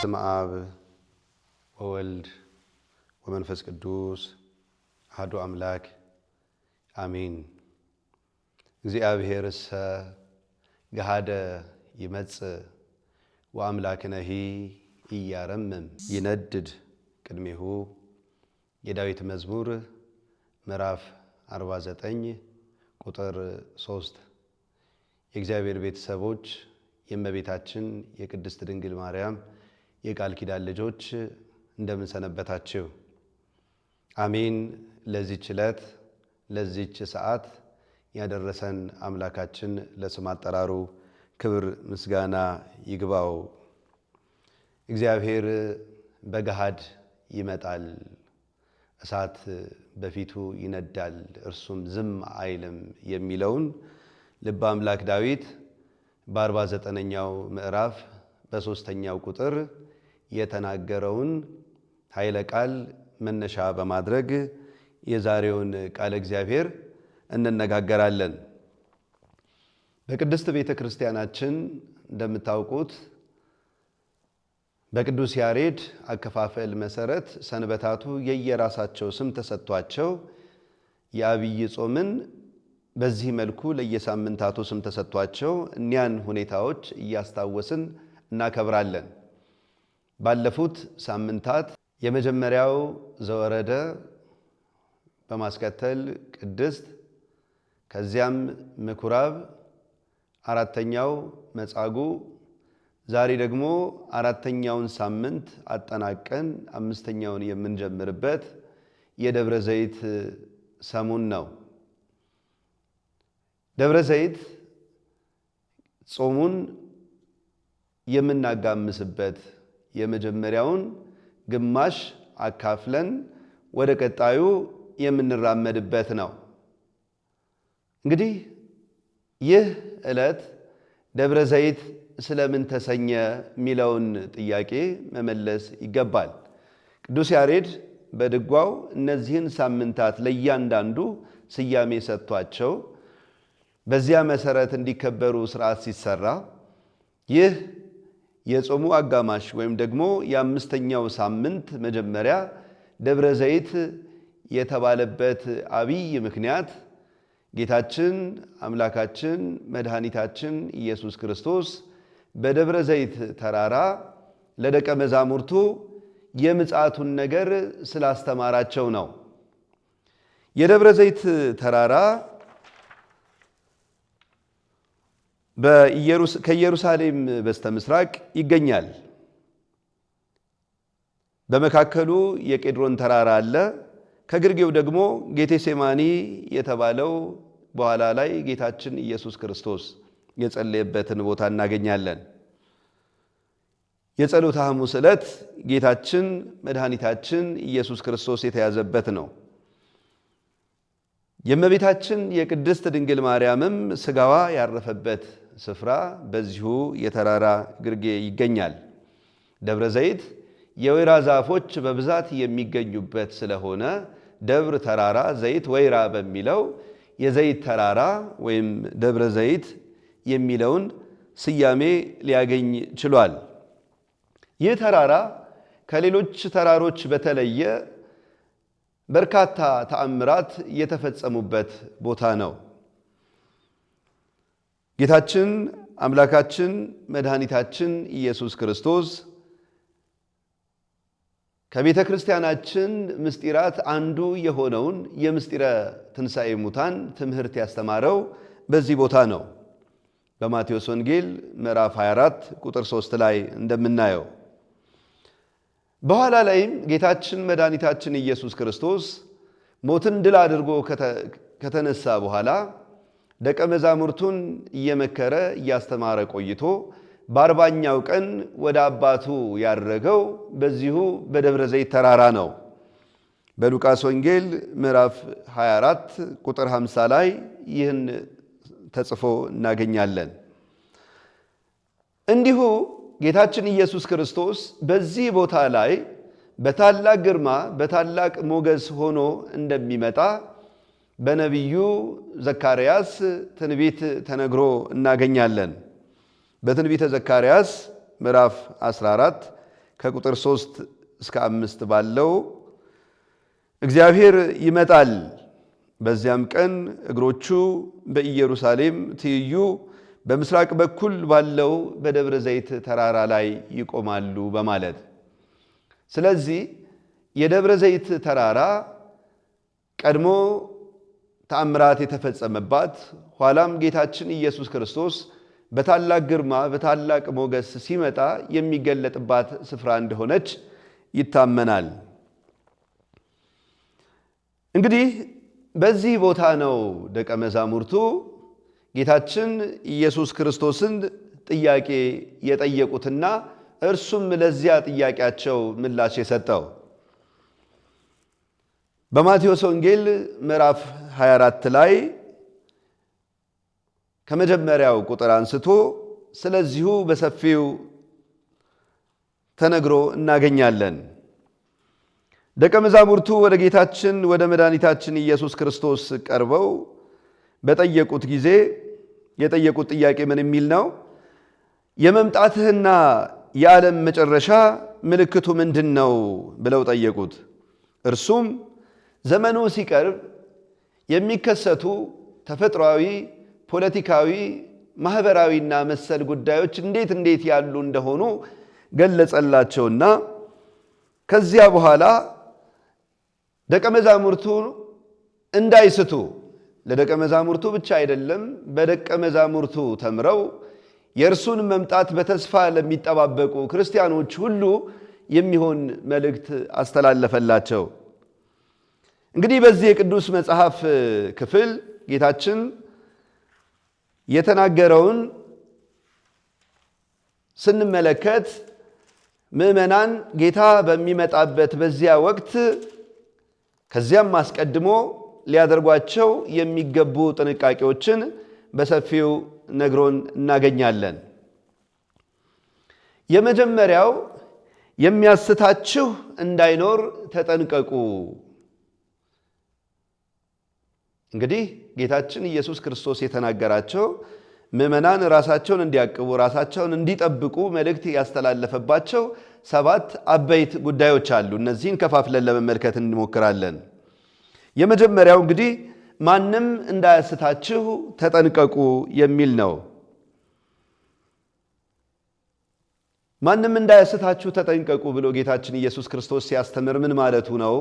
በስመ አብ ወወልድ ወመንፈስ ቅዱስ አሐዱ አምላክ አሜን። እግዚአብሔርሰ ገሃደ ይመጽእ ወአምላክነሂ ኢያረምም ይነድድ ቅድሜሁ። የዳዊት መዝሙር ምዕራፍ 49 ቁጥር 3። የእግዚአብሔር ቤተሰቦች፣ የእመቤታችን የቅድስት ድንግል ማርያም የቃል ኪዳን ልጆች እንደምን ሰነበታችሁ? አሜን። ለዚህች ዕለት ለዚህች ሰዓት ያደረሰን አምላካችን ለስም አጠራሩ ክብር ምስጋና ይግባው። እግዚአብሔር በገሃድ ይመጣል፣ እሳት በፊቱ ይነዳል፣ እርሱም ዝም አይልም የሚለውን ልበ አምላክ ዳዊት በ49ኛው ምዕራፍ በ3ኛው ቁጥር የተናገረውን ኃይለ ቃል መነሻ በማድረግ የዛሬውን ቃለ እግዚአብሔር እንነጋገራለን። በቅድስት ቤተ ክርስቲያናችን እንደምታውቁት በቅዱስ ያሬድ አከፋፈል መሰረት ሰንበታቱ የየራሳቸው ስም ተሰጥቷቸው የአብይ ጾምን በዚህ መልኩ ለየሳምንታቱ ስም ተሰጥቷቸው እኒያን ሁኔታዎች እያስታወስን እናከብራለን። ባለፉት ሳምንታት የመጀመሪያው ዘወረደ፣ በማስከተል ቅድስት፣ ከዚያም ምኩራብ፣ አራተኛው መጻጉዕ፣ ዛሬ ደግሞ አራተኛውን ሳምንት አጠናቀን አምስተኛውን የምንጀምርበት የደብረ ዘይት ሰሙን ነው። ደብረ ዘይት ጾሙን የምናጋምስበት የመጀመሪያውን ግማሽ አካፍለን ወደ ቀጣዩ የምንራመድበት ነው። እንግዲህ ይህ ዕለት ደብረ ዘይት ስለምን ተሰኘ የሚለውን ጥያቄ መመለስ ይገባል። ቅዱስ ያሬድ በድጓው እነዚህን ሳምንታት ለእያንዳንዱ ስያሜ ሰጥቷቸው በዚያ መሰረት እንዲከበሩ ስርዓት ሲሰራ ይህ የጾሙ አጋማሽ ወይም ደግሞ የአምስተኛው ሳምንት መጀመሪያ ደብረ ዘይት የተባለበት አብይ ምክንያት ጌታችን አምላካችን መድኃኒታችን ኢየሱስ ክርስቶስ በደብረ ዘይት ተራራ ለደቀ መዛሙርቱ የምጽአቱን ነገር ስላስተማራቸው ነው። የደብረ ዘይት ተራራ ከኢየሩሳሌም በስተ ምስራቅ ይገኛል። በመካከሉ የቄድሮን ተራራ አለ። ከግርጌው ደግሞ ጌቴሴማኒ የተባለው በኋላ ላይ ጌታችን ኢየሱስ ክርስቶስ የጸለየበትን ቦታ እናገኛለን። የጸሎተ ሐሙስ ዕለት ጌታችን መድኃኒታችን ኢየሱስ ክርስቶስ የተያዘበት ነው። የእመቤታችን የቅድስት ድንግል ማርያምም ሥጋዋ ያረፈበት ስፍራ በዚሁ የተራራ ግርጌ ይገኛል። ደብረ ዘይት የወይራ ዛፎች በብዛት የሚገኙበት ስለሆነ ደብር ተራራ ዘይት ወይራ በሚለው የዘይት ተራራ ወይም ደብረ ዘይት የሚለውን ስያሜ ሊያገኝ ችሏል። ይህ ተራራ ከሌሎች ተራሮች በተለየ በርካታ ተአምራት የተፈጸሙበት ቦታ ነው። ጌታችን አምላካችን መድኃኒታችን ኢየሱስ ክርስቶስ ከቤተ ክርስቲያናችን ምስጢራት አንዱ የሆነውን የምስጢረ ትንሣኤ ሙታን ትምህርት ያስተማረው በዚህ ቦታ ነው። በማቴዎስ ወንጌል ምዕራፍ 24 ቁጥር 3 ላይ እንደምናየው በኋላ ላይም ጌታችን መድኃኒታችን ኢየሱስ ክርስቶስ ሞትን ድል አድርጎ ከተነሳ በኋላ ደቀ መዛሙርቱን እየመከረ እያስተማረ ቆይቶ በ40ኛው ቀን ወደ አባቱ ያረገው በዚሁ በደብረ ዘይት ተራራ ነው። በሉቃስ ወንጌል ምዕራፍ 24 ቁጥር 50 ላይ ይህን ተጽፎ እናገኛለን። እንዲሁ ጌታችን ኢየሱስ ክርስቶስ በዚህ ቦታ ላይ በታላቅ ግርማ በታላቅ ሞገስ ሆኖ እንደሚመጣ በነቢዩ ዘካርያስ ትንቢት ተነግሮ እናገኛለን። በትንቢተ ዘካርያስ ምዕራፍ 14 ከቁጥር 3 እስከ 5 ባለው እግዚአብሔር ይመጣል፣ በዚያም ቀን እግሮቹ በኢየሩሳሌም ትይዩ በምስራቅ በኩል ባለው በደብረ ዘይት ተራራ ላይ ይቆማሉ በማለት ስለዚህ የደብረ ዘይት ተራራ ቀድሞ ተአምራት የተፈጸመባት ኋላም ጌታችን ኢየሱስ ክርስቶስ በታላቅ ግርማ በታላቅ ሞገስ ሲመጣ የሚገለጥባት ስፍራ እንደሆነች ይታመናል። እንግዲህ በዚህ ቦታ ነው ደቀ መዛሙርቱ ጌታችን ኢየሱስ ክርስቶስን ጥያቄ የጠየቁትና እርሱም ለዚያ ጥያቄያቸው ምላሽ የሰጠው። በማቴዎስ ወንጌል ምዕራፍ 24 ላይ ከመጀመሪያው ቁጥር አንስቶ ስለዚሁ በሰፊው ተነግሮ እናገኛለን። ደቀ መዛሙርቱ ወደ ጌታችን ወደ መድኃኒታችን ኢየሱስ ክርስቶስ ቀርበው በጠየቁት ጊዜ የጠየቁት ጥያቄ ምን የሚል ነው? የመምጣትህና የዓለም መጨረሻ ምልክቱ ምንድን ነው ብለው ጠየቁት። እርሱም ዘመኑ ሲቀርብ የሚከሰቱ ተፈጥሯዊ፣ ፖለቲካዊ፣ ማህበራዊና መሰል ጉዳዮች እንዴት ያሉ እንደሆኑ ገለጸላቸውና ከዚያ በኋላ ደቀ መዛሙርቱ እንዳይስቱ ለደቀ መዛሙርቱ ብቻ አይደለም በደቀ መዛሙርቱ ተምረው የእርሱን መምጣት በተስፋ ለሚጠባበቁ ክርስቲያኖች ሁሉ የሚሆን መልእክት አስተላለፈላቸው። እንግዲህ በዚህ የቅዱስ መጽሐፍ ክፍል ጌታችን የተናገረውን ስንመለከት ምዕመናን ጌታ በሚመጣበት በዚያ ወቅት ከዚያም አስቀድሞ ሊያደርጓቸው የሚገቡ ጥንቃቄዎችን በሰፊው ነግሮን እናገኛለን። የመጀመሪያው የሚያስታችሁ እንዳይኖር ተጠንቀቁ። እንግዲህ ጌታችን ኢየሱስ ክርስቶስ የተናገራቸው ምዕመናን ራሳቸውን እንዲያቅቡ ራሳቸውን እንዲጠብቁ መልእክት ያስተላለፈባቸው 7 አበይት ጉዳዮች አሉ። እነዚህን ከፋፍለን ለመመልከት እንሞክራለን። የመጀመሪያው እንግዲህ ማንም እንዳያስታችሁ ተጠንቀቁ የሚል ነው። ማንም እንዳያስታችሁ ተጠንቀቁ ብሎ ጌታችን ኢየሱስ ክርስቶስ ሲያስተምር ምን ማለቱ ነው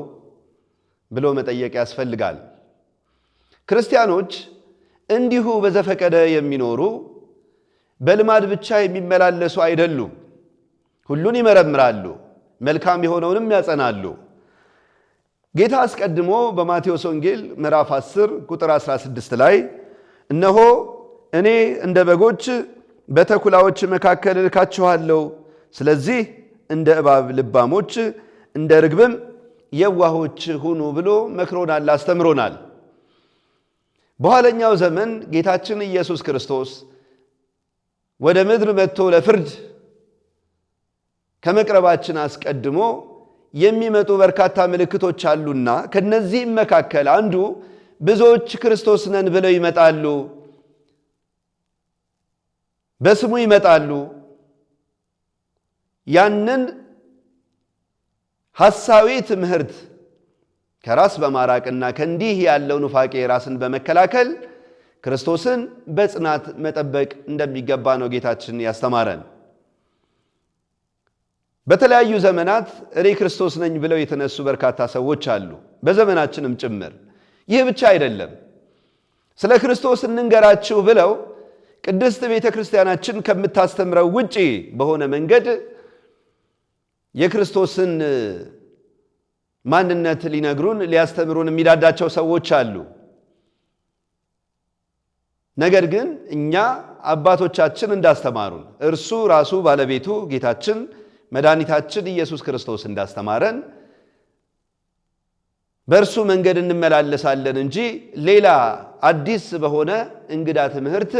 ብሎ መጠየቅ ያስፈልጋል። ክርስቲያኖች እንዲሁ በዘፈቀደ የሚኖሩ በልማድ ብቻ የሚመላለሱ አይደሉም። ሁሉን ይመረምራሉ፣ መልካም የሆነውንም ያጸናሉ። ጌታ አስቀድሞ በማቴዎስ ወንጌል ምዕራፍ 10 ቁጥር 16 ላይ እነሆ እኔ እንደ በጎች በተኩላዎች መካከል እልካችኋለሁ፣ ስለዚህ እንደ እባብ ልባሞች እንደ ርግብም የዋሆች ሁኑ ብሎ መክሮናል፣ አስተምሮናል። በኋለኛው ዘመን ጌታችን ኢየሱስ ክርስቶስ ወደ ምድር መጥቶ ለፍርድ ከመቅረባችን አስቀድሞ የሚመጡ በርካታ ምልክቶች አሉና ከነዚህም መካከል አንዱ ብዙዎች ክርስቶስ ነን ብለው ይመጣሉ፣ በስሙ ይመጣሉ። ያንን ሐሳዊ ትምህርት ከራስ በማራቅና ከእንዲህ ያለው ኑፋቄ ራስን በመከላከል ክርስቶስን በጽናት መጠበቅ እንደሚገባ ነው ጌታችን ያስተማረን። በተለያዩ ዘመናት እኔ ክርስቶስ ነኝ ብለው የተነሱ በርካታ ሰዎች አሉ፣ በዘመናችንም ጭምር። ይህ ብቻ አይደለም፣ ስለ ክርስቶስ እንንገራችሁ ብለው ቅድስት ቤተ ክርስቲያናችን ከምታስተምረው ውጪ በሆነ መንገድ የክርስቶስን ማንነት ሊነግሩን ሊያስተምሩን የሚዳዳቸው ሰዎች አሉ። ነገር ግን እኛ አባቶቻችን እንዳስተማሩን እርሱ ራሱ ባለቤቱ ጌታችን መድኃኒታችን ኢየሱስ ክርስቶስ እንዳስተማረን በእርሱ መንገድ እንመላለሳለን እንጂ ሌላ አዲስ በሆነ እንግዳ ትምህርት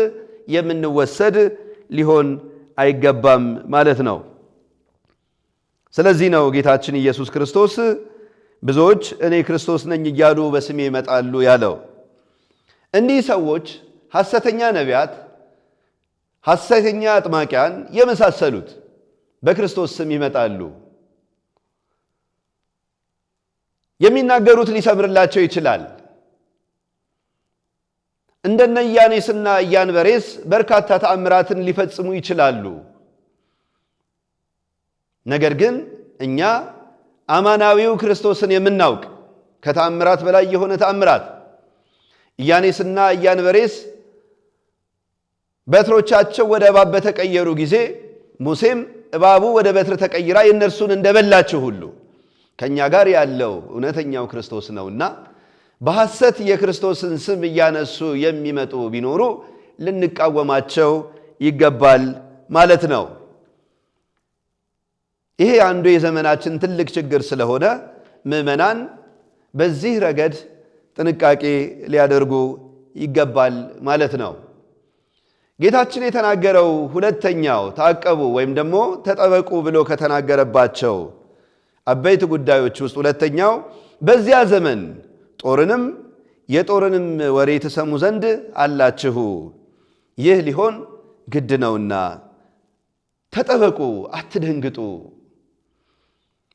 የምንወሰድ ሊሆን አይገባም ማለት ነው። ስለዚህ ነው ጌታችን ኢየሱስ ክርስቶስ ብዙዎች እኔ ክርስቶስ ነኝ እያሉ በስሜ ይመጣሉ ያለው። እኒህ ሰዎች ሐሰተኛ ነቢያት፣ ሐሰተኛ አጥማቂያን የመሳሰሉት በክርስቶስ ስም ይመጣሉ። የሚናገሩት ሊሰምርላቸው ይችላል። እንደነ ኢያኔስና ኢያንበሬስ በርካታ ተአምራትን ሊፈጽሙ ይችላሉ። ነገር ግን እኛ አማናዊው ክርስቶስን የምናውቅ ከተአምራት በላይ የሆነ ተአምራት ኢያኔስና ኢያንበሬስ በትሮቻቸው ወደ እባብ በተቀየሩ ጊዜ ሙሴም እባቡ ወደ በትር ተቀይራ የእነርሱን እንደበላችሁ ሁሉ ከእኛ ጋር ያለው እውነተኛው ክርስቶስ ነውና በሐሰት የክርስቶስን ስም እያነሱ የሚመጡ ቢኖሩ ልንቃወማቸው ይገባል ማለት ነው። ይሄ አንዱ የዘመናችን ትልቅ ችግር ስለሆነ ምዕመናን በዚህ ረገድ ጥንቃቄ ሊያደርጉ ይገባል ማለት ነው። ጌታችን የተናገረው ሁለተኛው ታቀቡ ወይም ደግሞ ተጠበቁ ብሎ ከተናገረባቸው አበይት ጉዳዮች ውስጥ ሁለተኛው በዚያ ዘመን ጦርንም የጦርንም ወሬ ትሰሙ ዘንድ አላችሁ፣ ይህ ሊሆን ግድ ነውና ተጠበቁ፣ አትደንግጡ።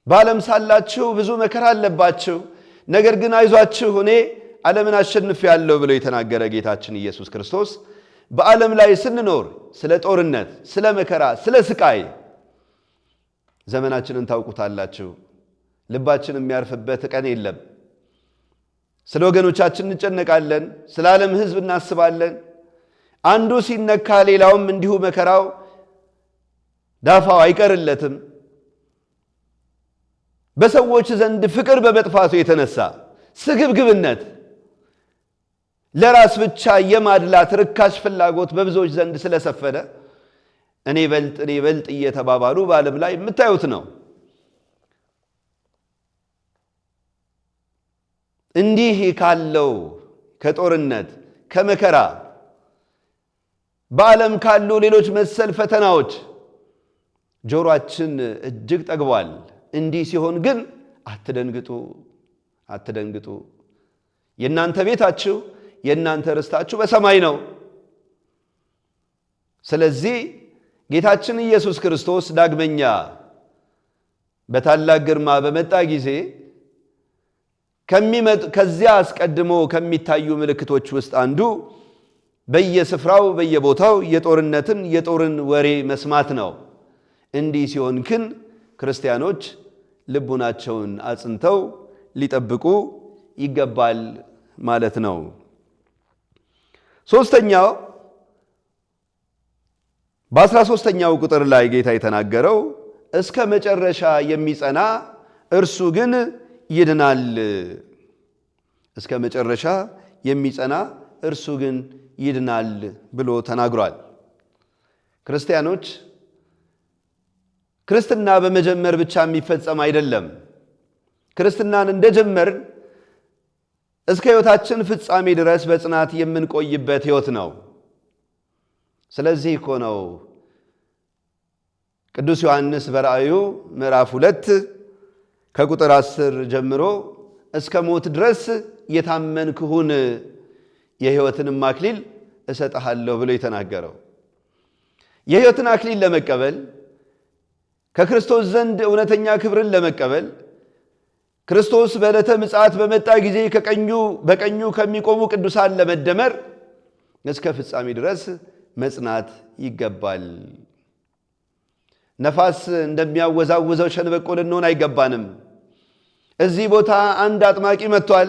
በዓለም ሳላችሁ ብዙ መከራ አለባችሁ፣ ነገር ግን አይዟችሁ እኔ ዓለምን አሸንፌአለሁ ብሎ የተናገረ ጌታችን ኢየሱስ ክርስቶስ በዓለም ላይ ስንኖር ስለ ጦርነት፣ ስለ መከራ፣ ስለ ስቃይ ዘመናችንን ታውቁታላችሁ። ልባችን የሚያርፍበት ቀን የለም። ስለ ወገኖቻችን እንጨነቃለን፣ ስለ ዓለም ሕዝብ እናስባለን። አንዱ ሲነካ ሌላውም እንዲሁ መከራው ዳፋው አይቀርለትም። በሰዎች ዘንድ ፍቅር በመጥፋቱ የተነሳ ስግብግብነት፣ ለራስ ብቻ የማድላት ርካሽ ፍላጎት በብዙዎች ዘንድ ስለሰፈነ እኔ በልጥ እየተባባሉ በዓለም ላይ የምታዩት ነው። እንዲህ ካለው ከጦርነት ከመከራ በዓለም ካሉ ሌሎች መሰል ፈተናዎች ጆሮአችን እጅግ ጠግቧል። እንዲህ ሲሆን ግን አትደንግጡ። የእናንተ ቤታችሁ የእናንተ ርስታችሁ በሰማይ ነው። ስለዚህ ጌታችን ኢየሱስ ክርስቶስ ዳግመኛ በታላቅ ግርማ በመጣ ጊዜ ከዚያ አስቀድሞ ከሚታዩ ምልክቶች ውስጥ አንዱ በየስፍራው በየቦታው የጦርን ወሬ መስማት ነው። እንዲህ ሲሆን ግን ክርስቲያኖች ልቡናቸውን አጽንተው ሊጠብቁ ይገባል ማለት ነው። ሶስተኛው በ13ኛው ቁጥር ላይ ጌታ የተናገረው እስከ መጨረሻ የሚጸና እርሱ ግን ይድናል። እስከ መጨረሻ የሚጸና እርሱ ግን ይድናል ብሎ ተናግሯል። ክርስቲያኖች ክርስትና በመጀመር ብቻ የሚፈጸም አይደለም። ክርስትናን እንደጀመርን እስከ ሕይወታችን ፍጻሜ ድረስ በጽናት የምንቆይበት ሕይወት ነው። ስለዚህ እኮ ነው ቅዱስ ዮሐንስ በራእዩ ምዕራፍ 2 ከቁጥር 10 ጀምሮ እስከ ሞት ድረስ የታመንክ ሁን የሕይወትንም አክሊል እሰጥሃለሁ ብሎ የተናገረው። የሕይወትን አክሊል ለመቀበል ከክርስቶስ ዘንድ እውነተኛ ክብርን ለመቀበል ክርስቶስ በዕለተ ምጽአት በመጣ ጊዜ በቀኙ ከሚቆሙ ቅዱሳን ለመደመር እስከ ፍጻሜ ድረስ መጽናት ይገባል። ነፋስ እንደሚያወዛውዘው ሸንበቆ ልንሆን አይገባንም። እዚህ ቦታ አንድ አጥማቂ መጥቷል፣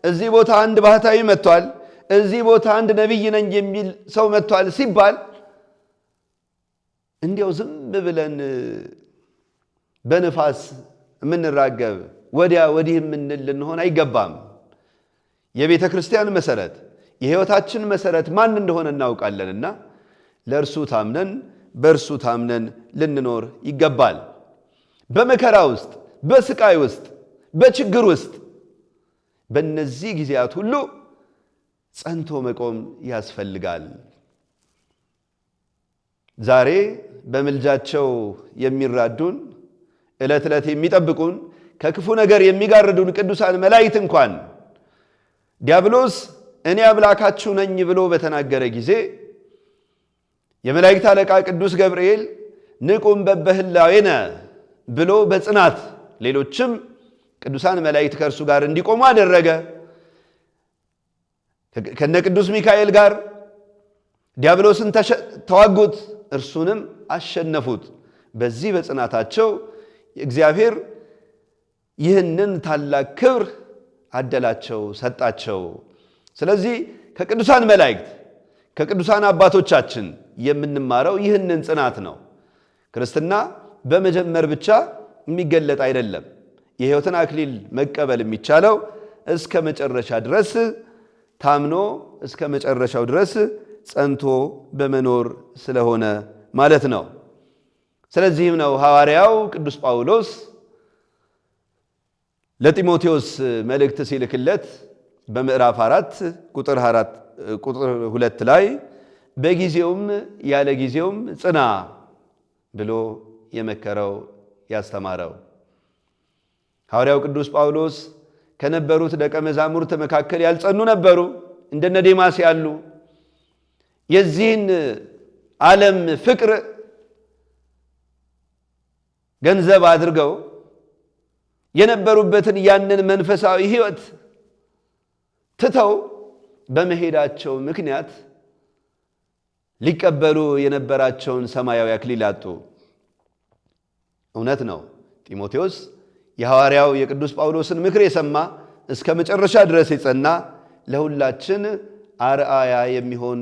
እዚህ ቦታ አንድ ባህታዊ መጥቷል፣ እዚህ ቦታ አንድ ነቢይ ነኝ የሚል ሰው መጥቷል ሲባል እንዲያው ዝም ብለን በነፋስ የምንራገብ ወዲያ ወዲህ የምንል ልንሆን አይገባም። የቤተ ክርስቲያን መሰረት የሕይወታችን መሰረት ማን እንደሆነ እናውቃለንና ለእርሱ ታምነን በእርሱ ታምነን ልንኖር ይገባል። በመከራ ውስጥ፣ በስቃይ ውስጥ፣ በችግር ውስጥ በእነዚህ ጊዜያት ሁሉ ጸንቶ መቆም ያስፈልጋል። ዛሬ በምልጃቸው የሚራዱን ዕለት ዕለት የሚጠብቁን ከክፉ ነገር የሚጋርዱን ቅዱሳን መላእክት እንኳን ዲያብሎስ እኔ አምላካችሁ ነኝ ብሎ በተናገረ ጊዜ የመላእክት አለቃ ቅዱስ ገብርኤል ንቁም በበህላዌነ ብሎ በጽናት ሌሎችም ቅዱሳን መላእክት ከእርሱ ጋር እንዲቆሙ አደረገ። ከነ ቅዱስ ሚካኤል ጋር ዲያብሎስን ተዋጉት፣ እርሱንም አሸነፉት። በዚህ በጽናታቸው እግዚአብሔር ይህንን ታላቅ ክብር አደላቸው፣ ሰጣቸው። ስለዚህ ከቅዱሳን መላእክት ከቅዱሳን አባቶቻችን የምንማረው ይህንን ጽናት ነው። ክርስትና በመጀመር ብቻ የሚገለጥ አይደለም። የሕይወትን አክሊል መቀበል የሚቻለው እስከ መጨረሻ ድረስ ታምኖ እስከ መጨረሻው ድረስ ጸንቶ በመኖር ስለሆነ ማለት ነው። ስለዚህም ነው ሐዋርያው ቅዱስ ጳውሎስ ለጢሞቴዎስ መልእክት ሲልክለት በምዕራፍ 4 ቁጥር 2 ላይ በጊዜውም ያለ ጊዜውም ጽና ብሎ የመከረው ያስተማረው። ሐዋርያው ቅዱስ ጳውሎስ ከነበሩት ደቀ መዛሙርት መካከል ያልጸኑ ነበሩ፣ እንደነ ዴማስ ያሉ የዚህን ዓለም ፍቅር ገንዘብ አድርገው የነበሩበትን ያንን መንፈሳዊ ሕይወት ትተው በመሄዳቸው ምክንያት ሊቀበሉ የነበራቸውን ሰማያዊ አክሊል አጡ። እውነት ነው። ጢሞቴዎስ የሐዋርያው የቅዱስ ጳውሎስን ምክር የሰማ እስከ መጨረሻ ድረስ የጸና ለሁላችን አርአያ የሚሆን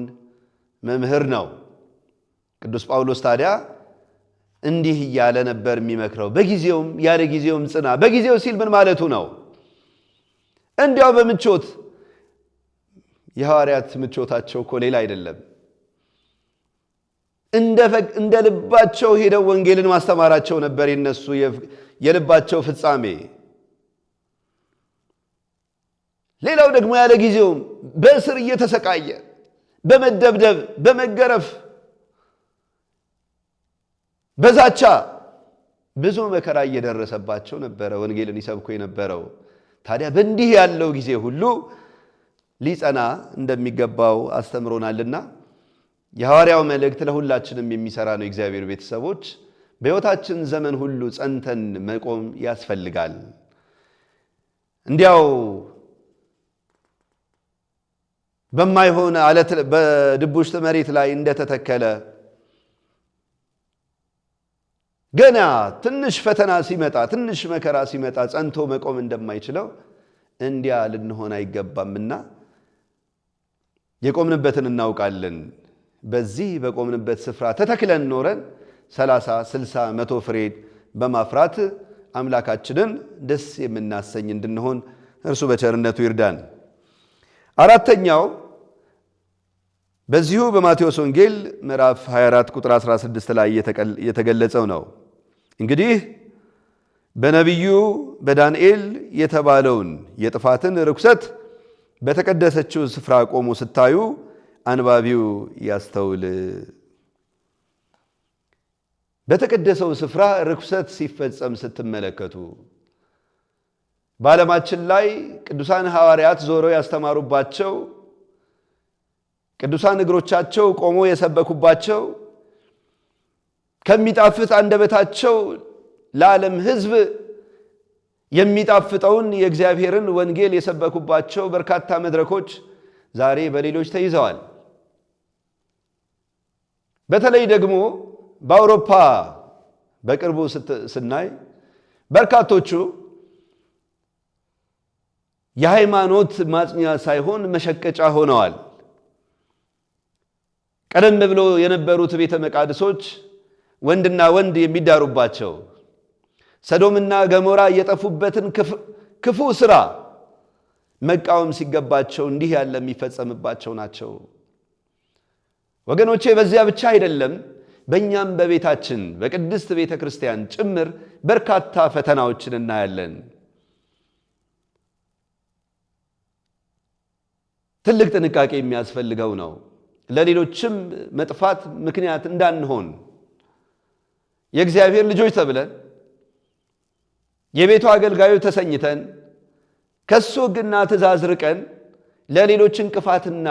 መምህር ነው። ቅዱስ ጳውሎስ ታዲያ እንዲህ እያለ ነበር የሚመክረው፣ በጊዜውም ያለ ጊዜውም ጽና። በጊዜው ሲል ምን ማለቱ ነው? እንዲያው በምቾት የሐዋርያት ምቾታቸው እኮ ሌላ አይደለም። እንደ ልባቸው ሄደው ወንጌልን ማስተማራቸው ነበር የነሱ የልባቸው ፍጻሜ። ሌላው ደግሞ ያለ ጊዜውም በእስር እየተሰቃየ በመደብደብ በመገረፍ በዛቻ ብዙ መከራ እየደረሰባቸው ነበረ ወንጌልን ይሰብኩ የነበረው። ታዲያ በእንዲህ ያለው ጊዜ ሁሉ ሊጸና እንደሚገባው አስተምሮናልና የሐዋርያው መልእክት ለሁላችንም የሚሰራ ነው። የእግዚአብሔር ቤተሰቦች በሕይወታችን ዘመን ሁሉ ጸንተን መቆም ያስፈልጋል። እንዲያው በማይሆን አለት በድቡሽት መሬት ላይ እንደተተከለ ገና ትንሽ ፈተና ሲመጣ ትንሽ መከራ ሲመጣ ጸንቶ መቆም እንደማይችለው እንዲያ ልንሆን አይገባምና የቆምንበትን እናውቃለን። በዚህ በቆምንበት ስፍራ ተተክለን ኖረን 30፣ 60፣ 100 ፍሬ በማፍራት አምላካችንን ደስ የምናሰኝ እንድንሆን እርሱ በቸርነቱ ይርዳን። አራተኛው በዚሁ በማቴዎስ ወንጌል ምዕራፍ 24 ቁጥር 16 ላይ የተገለጸው ነው። እንግዲህ በነቢዩ በዳንኤል የተባለውን የጥፋትን ርኩሰት በተቀደሰችው ስፍራ ቆሞ ስታዩ አንባቢው ያስተውል። በተቀደሰው ስፍራ ርኩሰት ሲፈጸም ስትመለከቱ በዓለማችን ላይ ቅዱሳን ሐዋርያት ዞሮ ያስተማሩባቸው፣ ቅዱሳን እግሮቻቸው ቆሞ የሰበኩባቸው፣ ከሚጣፍጥ አንደበታቸው ለዓለም ሕዝብ የሚጣፍጠውን የእግዚአብሔርን ወንጌል የሰበኩባቸው በርካታ መድረኮች ዛሬ በሌሎች ተይዘዋል። በተለይ ደግሞ በአውሮፓ በቅርቡ ስናይ በርካቶቹ የሃይማኖት ማጽኛ ሳይሆን መሸቀጫ ሆነዋል። ቀደም ብሎ የነበሩት ቤተ መቃድሶች ወንድና ወንድ የሚዳሩባቸው፣ ሰዶምና ገሞራ የጠፉበትን ክፉ ሥራ መቃወም ሲገባቸው እንዲህ ያለ የሚፈጸምባቸው ናቸው። ወገኖቼ በዚያ ብቻ አይደለም፣ በእኛም በቤታችን በቅድስት ቤተ ክርስቲያን ጭምር በርካታ ፈተናዎችን እናያለን። ትልቅ ጥንቃቄ የሚያስፈልገው ነው። ለሌሎችም መጥፋት ምክንያት እንዳንሆን የእግዚአብሔር ልጆች ተብለን የቤቱ አገልጋዮች ተሰኝተን ከሱ ሕግና ትእዛዝ ርቀን ለሌሎች እንቅፋትና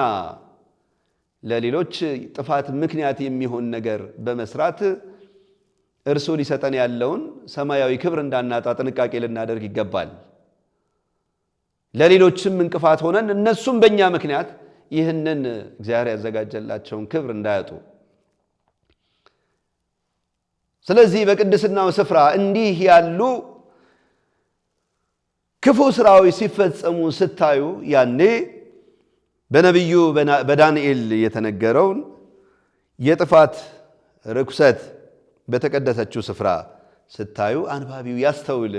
ለሌሎች ጥፋት ምክንያት የሚሆን ነገር በመስራት እርሱ ሊሰጠን ያለውን ሰማያዊ ክብር እንዳናጣ ጥንቃቄ ልናደርግ ይገባል። ለሌሎችም እንቅፋት ሆነን እነሱም በእኛ ምክንያት ይህንን እግዚአብሔር ያዘጋጀላቸውን ክብር እንዳያጡ። ስለዚህ በቅድስናው ስፍራ እንዲህ ያሉ ክፉ ስራዎች ሲፈጸሙ ስታዩ ያኔ በነቢዩ በዳንኤል የተነገረውን የጥፋት ርኩሰት በተቀደሰችው ስፍራ ስታዩ አንባቢው ያስተውል።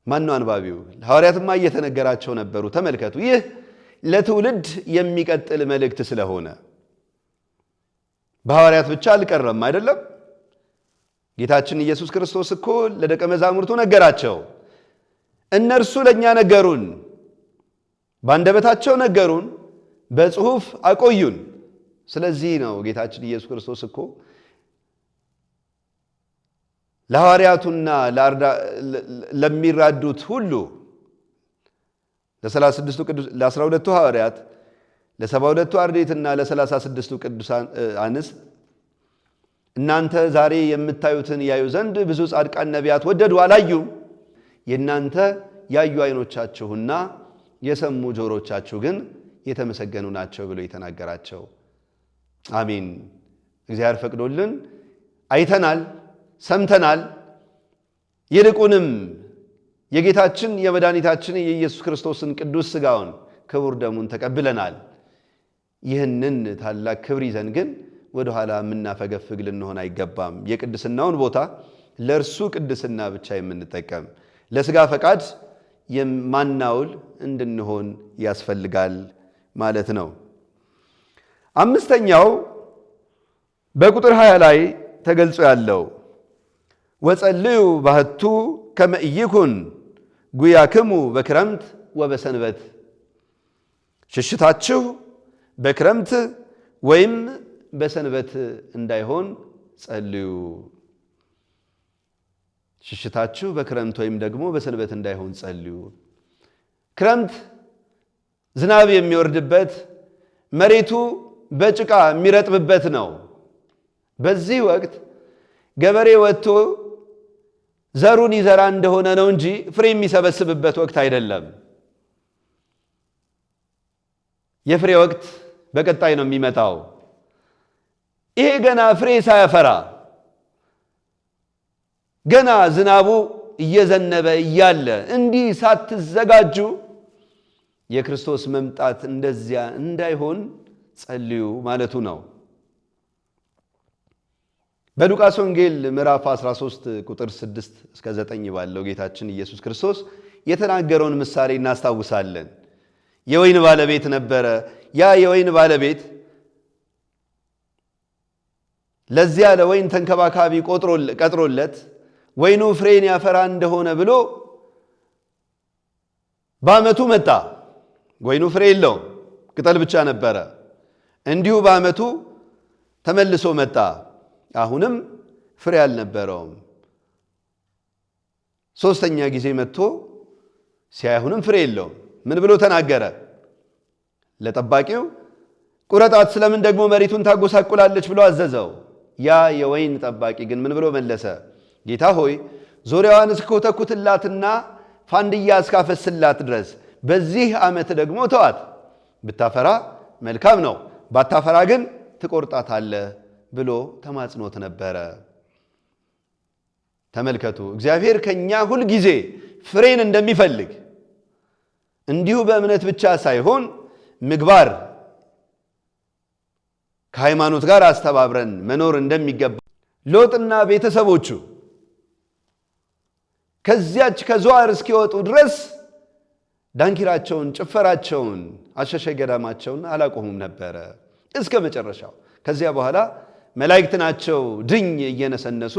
ማን ነው አንባቢው? ሐዋርያትማ እየተነገራቸው ነበሩ። ተመልከቱ፣ ይህ ለትውልድ የሚቀጥል መልእክት ስለሆነ በሐዋርያት ብቻ አልቀረም አይደለም። ጌታችን ኢየሱስ ክርስቶስ እኮ ለደቀ መዛሙርቱ ነገራቸው፣ እነርሱ ለእኛ ነገሩን፣ በአንደበታቸው ነገሩን፣ በጽሑፍ አቆዩን። ስለዚህ ነው ጌታችን ኢየሱስ ክርስቶስ እኮ ለሐዋርያቱና ለሚራዱት ሁሉ ለ12ቱ ሐዋርያት፣ ለ72ቱ አርድእትና ለ36ቱ ቅዱሳን አንስት እናንተ ዛሬ የምታዩትን ያዩ ዘንድ ብዙ ጻድቃን ነቢያት ወደዱ፣ አላዩም። የእናንተ ያዩ ዓይኖቻችሁና የሰሙ ጆሮቻችሁ ግን የተመሰገኑ ናቸው ብሎ የተናገራቸው። አሜን። እግዚአብሔር ፈቅዶልን አይተናል፣ ሰምተናል። ይልቁንም የጌታችን የመድኃኒታችን የኢየሱስ ክርስቶስን ቅዱስ ሥጋውን ክቡር ደሙን ተቀብለናል። ይህንን ታላቅ ክብር ይዘን ግን ወደ ኋላ የምናፈገፍግ ልንሆን አይገባም። የቅድስናውን ቦታ ለእርሱ ቅድስና ብቻ የምንጠቀም ለሥጋ ፈቃድ የማናውል እንድንሆን ያስፈልጋል ማለት ነው። አምስተኛው በቁጥር 20 ላይ ተገልጾ ያለው ወጸልዩ ባህቱ ከመ ኢይኩን ጉያክሙ በክረምት ወበሰንበት፣ ሽሽታችሁ በክረምት ወይም በሰንበት እንዳይሆን ጸልዩ። ሽሽታችሁ በክረምት ወይም ደግሞ በሰንበት እንዳይሆን ጸልዩ። ክረምት ዝናብ የሚወርድበት መሬቱ በጭቃ የሚረጥብበት ነው። በዚህ ወቅት ገበሬ ወጥቶ ዘሩን ይዘራ እንደሆነ ነው እንጂ ፍሬ የሚሰበስብበት ወቅት አይደለም። የፍሬ ወቅት በቀጣይ ነው የሚመጣው። ይሄ ገና ፍሬ ሳያፈራ ገና ዝናቡ እየዘነበ እያለ እንዲህ ሳትዘጋጁ የክርስቶስ መምጣት እንደዚያ እንዳይሆን ጸልዩ ማለቱ ነው። በሉቃስ ወንጌል ምዕራፍ 13 ቁጥር 6 እስከ 9 ባለው ጌታችን ኢየሱስ ክርስቶስ የተናገረውን ምሳሌ እናስታውሳለን። የወይን ባለቤት ነበረ። ያ የወይን ባለቤት ለዚያ ለወይን ተንከባካቢ ቀጥሮለት ወይኑ ፍሬን ያፈራ እንደሆነ ብሎ በዓመቱ መጣ። ወይኑ ፍሬ የለውም፣ ቅጠል ብቻ ነበረ። እንዲሁ በዓመቱ ተመልሶ መጣ። አሁንም ፍሬ አልነበረውም። ሶስተኛ ጊዜ መጥቶ ሲያይ አሁንም ፍሬ የለውም። ምን ብሎ ተናገረ? ለጠባቂው ቁረጣት፣ ስለምን ደግሞ መሬቱን ታጎሳቁላለች ብሎ አዘዘው። ያ የወይን ጠባቂ ግን ምን ብሎ መለሰ? ጌታ ሆይ ዙሪያዋን እስክኮተኩትላትና ፋንድያ እስካፈስላት ድረስ በዚህ ዓመት ደግሞ ተዋት፣ ብታፈራ መልካም ነው፣ ባታፈራ ግን ትቆርጣታለህ ብሎ ተማጽኖት ነበረ። ተመልከቱ፣ እግዚአብሔር ከኛ ሁል ጊዜ ፍሬን እንደሚፈልግ እንዲሁ በእምነት ብቻ ሳይሆን ምግባር ከሃይማኖት ጋር አስተባብረን መኖር እንደሚገባ ሎጥና ቤተሰቦቹ ከዚያች ከዞዓር እስኪወጡ ድረስ ዳንኪራቸውን፣ ጭፈራቸውን፣ አሸሸ ገዳማቸውን አላቆሙም ነበረ እስከ መጨረሻው። ከዚያ በኋላ መላእክት ናቸው ድኝ እየነሰነሱ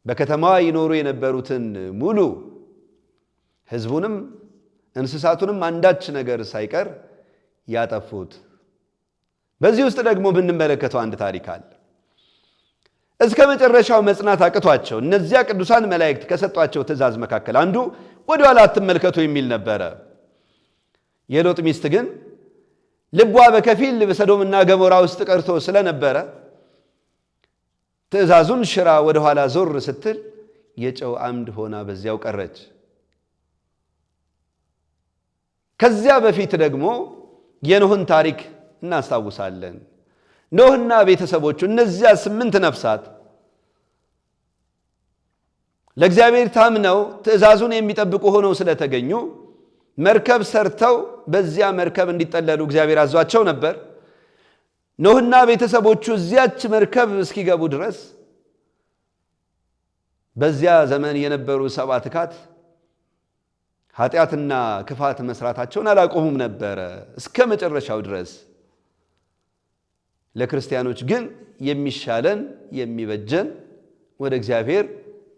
በከተማዋ ይኖሩ የነበሩትን ሙሉ ሕዝቡንም እንስሳቱንም አንዳች ነገር ሳይቀር ያጠፉት። በዚህ ውስጥ ደግሞ ብንመለከተው አንድ ታሪክ አለ። እስከ መጨረሻው መጽናት አቅቷቸው እነዚያ ቅዱሳን መላእክት ከሰጧቸው ትእዛዝ መካከል አንዱ ወደ ኋላ አትመልከቱ የሚል ነበረ። የሎጥ ሚስት ግን ልቧ በከፊል በሰዶምና ገሞራ ውስጥ ቀርቶ ስለነበረ ትእዛዙን ሽራ ወደ ኋላ ዞር ስትል የጨው አምድ ሆና በዚያው ቀረች። ከዚያ በፊት ደግሞ የኖህን ታሪክ እናስታውሳለን። ኖህና ቤተሰቦቹ እነዚያ 8 ነፍሳት ለእግዚአብሔር ታምነው ትእዛዙን የሚጠብቁ ሆነው ስለተገኙ መርከብ ሰርተው በዚያ መርከብ እንዲጠለሉ እግዚአብሔር አዟቸው ነበር። ኖህና ቤተሰቦቹ እዚያች መርከብ እስኪገቡ ድረስ በዚያ ዘመን የነበሩ 7 ትካት ኃጢአትና ክፋት መስራታቸውን አላቆሙም ነበረ እስከ መጨረሻው ድረስ። ለክርስቲያኖች ግን የሚሻለን የሚበጀን ወደ እግዚአብሔር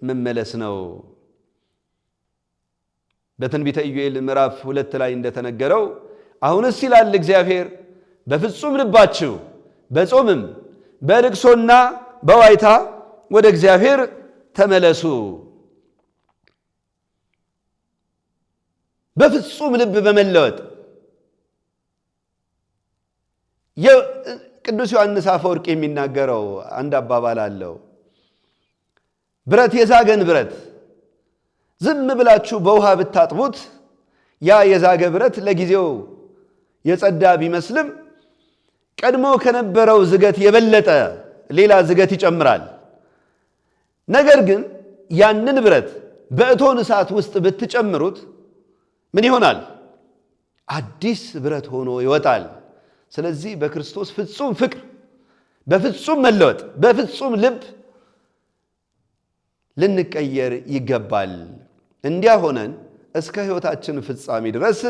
መመለስ ነው። በትንቢተ ኢዩኤል ምዕራፍ 2 ላይ እንደተነገረው አሁንስ ይላል እግዚአብሔር በፍጹም ልባችሁ በጾምም በልቅሶና በዋይታ ወደ እግዚአብሔር ተመለሱ። በፍጹም ልብ በመለወጥ ቅዱስ ዮሐንስ አፈወርቅ የሚናገረው አንድ አባባል አለው። ብረት የዛገን ብረት ዝም ብላችሁ በውሃ ብታጥቡት ያ የዛገ ብረት ለጊዜው የጸዳ ቢመስልም ቀድሞ ከነበረው ዝገት የበለጠ ሌላ ዝገት ይጨምራል። ነገር ግን ያንን ብረት በእቶን እሳት ውስጥ ብትጨምሩት ምን ይሆናል? አዲስ ብረት ሆኖ ይወጣል። ስለዚህ በክርስቶስ ፍጹም ፍቅር፣ በፍጹም መለወጥ፣ በፍጹም ልብ ልንቀየር ይገባል። እንዲያ ሆነን እስከ ሕይወታችን ፍጻሜ ድረስ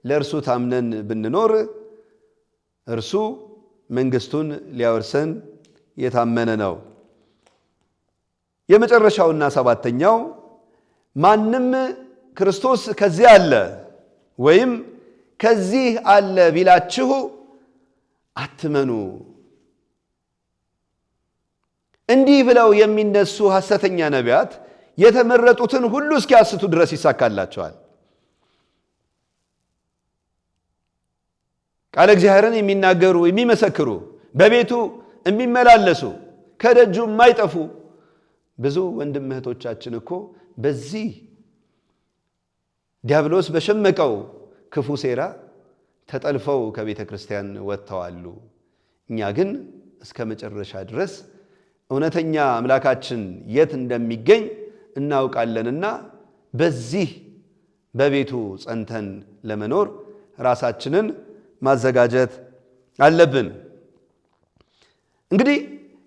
ለእርሱ ታምነን ብንኖር እርሱ መንግሥቱን ሊያወርሰን የታመነ ነው። የመጨረሻውና 7ኛው ማንም ክርስቶስ ከዚህ አለ ወይም ከዚህ አለ ቢላችሁ አትመኑ። እንዲህ ብለው የሚነሱ ሐሰተኛ ነቢያት የተመረጡትን ሁሉ እስኪያስቱ ድረስ ይሳካላቸዋል። ቃለ እግዚአብሔርን የሚናገሩ የሚመሰክሩ፣ በቤቱ የሚመላለሱ፣ ከደጁ የማይጠፉ ብዙ ወንድም እህቶቻችን እኮ በዚህ ዲያብሎስ በሸመቀው ክፉ ሴራ ተጠልፈው ከቤተ ክርስቲያን ወጥተዋሉ። እኛ ግን እስከ መጨረሻ ድረስ እውነተኛ አምላካችን የት እንደሚገኝ እናውቃለንና በዚህ በቤቱ ጸንተን ለመኖር ራሳችንን ማዘጋጀት አለብን። እንግዲህ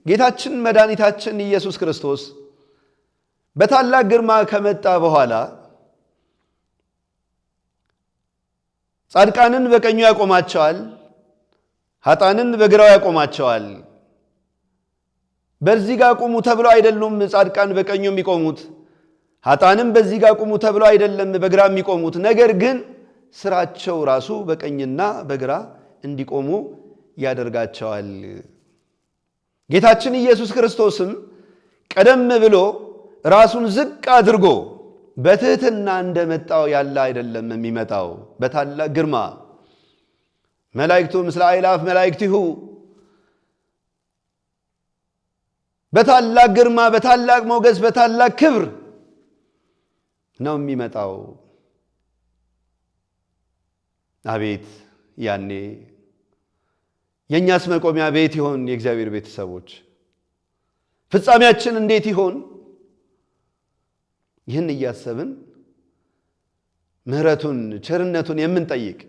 ጌታችን መድኃኒታችን ኢየሱስ ክርስቶስ በታላቅ ግርማ ከመጣ በኋላ ጻድቃንን በቀኙ ያቆማቸዋል፣ ኃጥአንን በግራው ያቆማቸዋል። በዚህ ጋር ቁሙ ተብለው አይደሉም ጻድቃን በቀኙ የሚቆሙት፣ ኃጥአንም በዚህ ጋር ቁሙ ተብለው አይደለም በግራ የሚቆሙት። ነገር ግን ስራቸው ራሱ በቀኝና በግራ እንዲቆሙ ያደርጋቸዋል። ጌታችን ኢየሱስ ክርስቶስም ቀደም ብሎ ራሱን ዝቅ አድርጎ በትህትና እንደመጣው ያለ አይደለም የሚመጣው፣ በታላቅ ግርማ መላእክቱ ምስለ አእላፍ መላእክቲሁ፣ በታላቅ ግርማ በታላቅ ሞገስ በታላቅ ክብር ነው የሚመጣው። አቤት ያኔ የእኛስ መቆሚያ ቤት ይሆን? የእግዚአብሔር ቤተሰቦች ፍጻሜያችን እንዴት ይሆን? ይህን እያሰብን ምሕረቱን ቸርነቱን የምንጠይቅ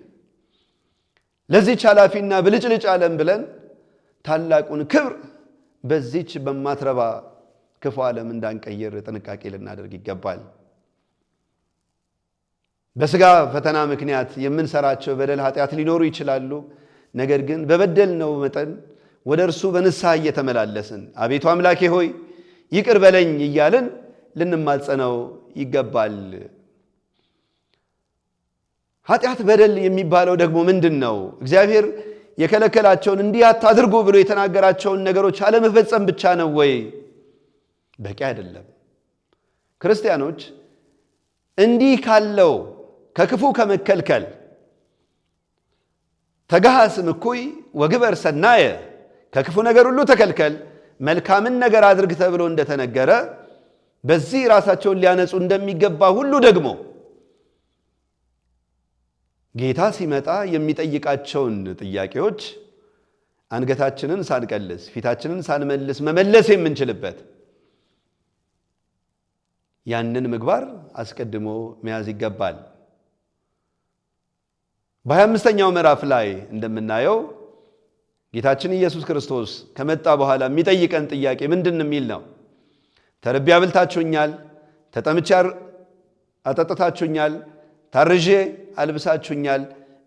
ለዚህች ኃላፊና ብልጭልጭ ዓለም ብለን ታላቁን ክብር በዚህች በማትረባ ክፉ ዓለም እንዳንቀይር ጥንቃቄ ልናደርግ ይገባል። በሥጋ ፈተና ምክንያት የምንሰራቸው በደል ኃጢአት ሊኖሩ ይችላሉ። ነገር ግን በበደልነው መጠን ወደ እርሱ በንስሐ እየተመላለስን አቤቱ አምላኬ ሆይ ይቅር በለኝ እያልን ልንማጸነው ይገባል። ኃጢአት በደል የሚባለው ደግሞ ምንድን ነው? እግዚአብሔር የከለከላቸውን እንዲህ አታድርጉ ብሎ የተናገራቸውን ነገሮች አለመፈጸም ብቻ ነው ወይ? በቂ አይደለም። ክርስቲያኖች እንዲህ ካለው ከክፉ ከመከልከል ተጋሃስም እኩይ ወግበር ሰናየ፣ ከክፉ ነገር ሁሉ ተከልከል መልካምን ነገር አድርግ ተብሎ እንደተነገረ በዚህ ራሳቸውን ሊያነጹ እንደሚገባ ሁሉ ደግሞ ጌታ ሲመጣ የሚጠይቃቸውን ጥያቄዎች አንገታችንን ሳንቀልስ ፊታችንን ሳንመልስ መመለስ የምንችልበት ያንን ምግባር አስቀድሞ መያዝ ይገባል። በ25ኛው ምዕራፍ ላይ እንደምናየው ጌታችን ኢየሱስ ክርስቶስ ከመጣ በኋላ የሚጠይቀን ጥያቄ ምንድን የሚል ነው? ተርቤ አብልታችሁኛል፣ ተጠምቼ አጠጥታችሁኛል፣ ታርዤ አልብሳችሁኛል፣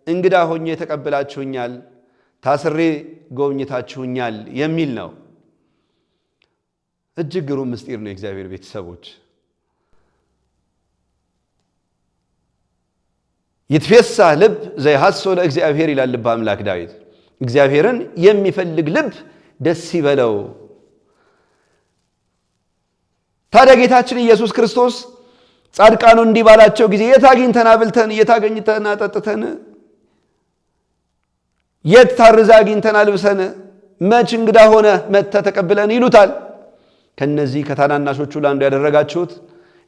እንግዳ ሆኜ ተቀብላችሁኛል፣ ታስሬ ጎብኝታችሁኛል የሚል ነው። እጅግ ግሩም ምስጢር ነው የእግዚአብሔር ቤተሰቦች። ይትፌሳህ ልብ ዘይሐሶ ለእግዚአብሔር ይላል ልበ አምላክ ዳዊት። እግዚአብሔርን የሚፈልግ ልብ ደስ ይበለው። ታዲያ ጌታችን ኢየሱስ ክርስቶስ ጻድቃኑ እንዲህ ባላቸው ጊዜ የት አግኝተን አብልተን፣ የት አግኝተን አጠጥተን፣ የት ታርዛ አግኝተን አልብሰን፣ መች እንግዳ ሆነ መጥተህ ተቀብለን ይሉታል። ከነዚህ ከታናናሾቹ ለአንዱ ያደረጋችሁት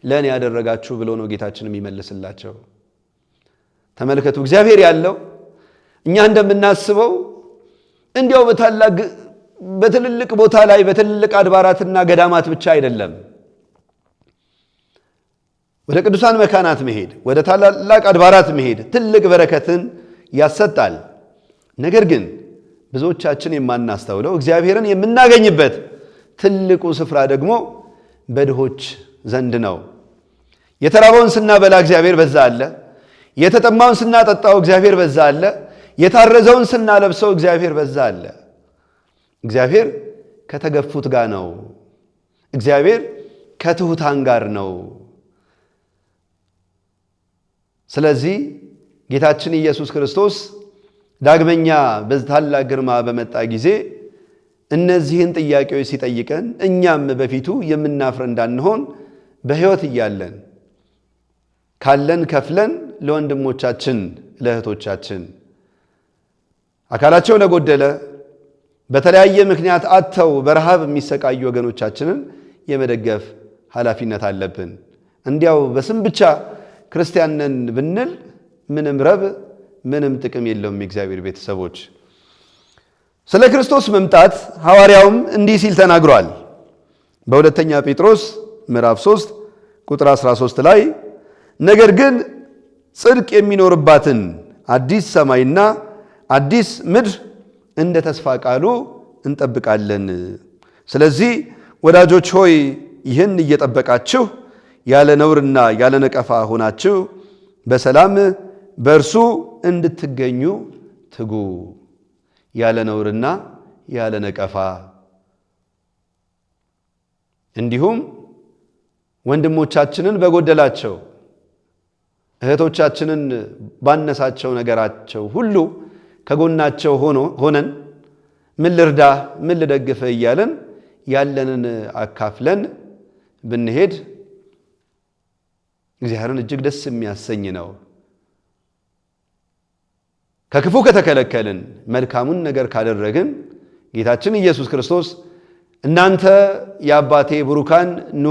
ለእኔ ያደረጋችሁ ብሎ ነው ጌታችን የሚመልስላቸው። ተመልከቱ፣ እግዚአብሔር ያለው እኛ እንደምናስበው እንዲያው በትልልቅ ቦታ ላይ በትልልቅ አድባራትና ገዳማት ብቻ አይደለም። ወደ ቅዱሳን መካናት መሄድ፣ ወደ ታላላቅ አድባራት መሄድ ትልቅ በረከትን ያሰጣል። ነገር ግን ብዙዎቻችን የማናስተውለው እግዚአብሔርን የምናገኝበት ትልቁ ስፍራ ደግሞ በድሆች ዘንድ ነው። የተራበውን ስናበላ እግዚአብሔር በዛ አለ። የተጠማውን ስናጠጣው እግዚአብሔር በዛ አለ። የታረዘውን ስናለብሰው እግዚአብሔር በዛ አለ። እግዚአብሔር ከተገፉት ጋር ነው። እግዚአብሔር ከትሑታን ጋር ነው። ስለዚህ ጌታችን ኢየሱስ ክርስቶስ ዳግመኛ በታላቅ ግርማ በመጣ ጊዜ እነዚህን ጥያቄዎች ሲጠይቀን እኛም በፊቱ የምናፍር እንዳንሆን በሕይወት እያለን ካለን ከፍለን ለወንድሞቻችን ለእህቶቻችን አካላቸው ለጎደለ በተለያየ ምክንያት አጥተው በረሃብ የሚሰቃዩ ወገኖቻችንን የመደገፍ ኃላፊነት አለብን። እንዲያው በስም ብቻ ክርስቲያን ነን ብንል ምንም ረብ ምንም ጥቅም የለውም። የእግዚአብሔር ቤተሰቦች ስለ ክርስቶስ መምጣት ሐዋርያውም እንዲህ ሲል ተናግሯል። በሁለተኛ ጴጥሮስ ምዕራፍ 3 ቁጥር 13 ላይ ነገር ግን ጽድቅ የሚኖርባትን አዲስ ሰማይና አዲስ ምድር እንደ ተስፋ ቃሉ እንጠብቃለን። ስለዚህ ወዳጆች ሆይ ይህን እየጠበቃችሁ ያለ ነውርና ያለ ነቀፋ ሆናችሁ በሰላም በእርሱ እንድትገኙ ትጉ። ያለ ነውርና ያለ ነቀፋ እንዲሁም ወንድሞቻችንን በጎደላቸው እህቶቻችንን ባነሳቸው ነገራቸው ሁሉ ከጎናቸው ሆነን ምን ልርዳ ምን ልደግፍ እያለን ያለንን አካፍለን ብንሄድ እግዚአብሔርን እጅግ ደስ የሚያሰኝ ነው። ከክፉ ከተከለከልን መልካሙን ነገር ካደረግን ጌታችን ኢየሱስ ክርስቶስ እናንተ የአባቴ ብሩካን ኑ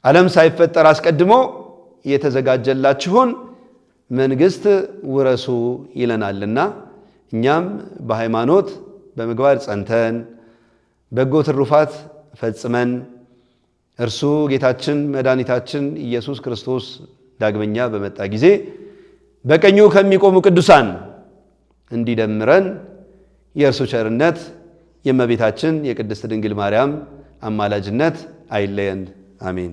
ዓለም ሳይፈጠር አስቀድሞ የተዘጋጀላችሁን መንግሥት ውረሱ ይለናልና እኛም በሃይማኖት በምግባር ጸንተን በጎ ትሩፋት ፈጽመን እርሱ ጌታችን መድኃኒታችን ኢየሱስ ክርስቶስ ዳግመኛ በመጣ ጊዜ በቀኙ ከሚቆሙ ቅዱሳን እንዲደምረን የእርሱ ቸርነት የእመቤታችን የቅድስት ድንግል ማርያም አማላጅነት አይለየን። አሜን።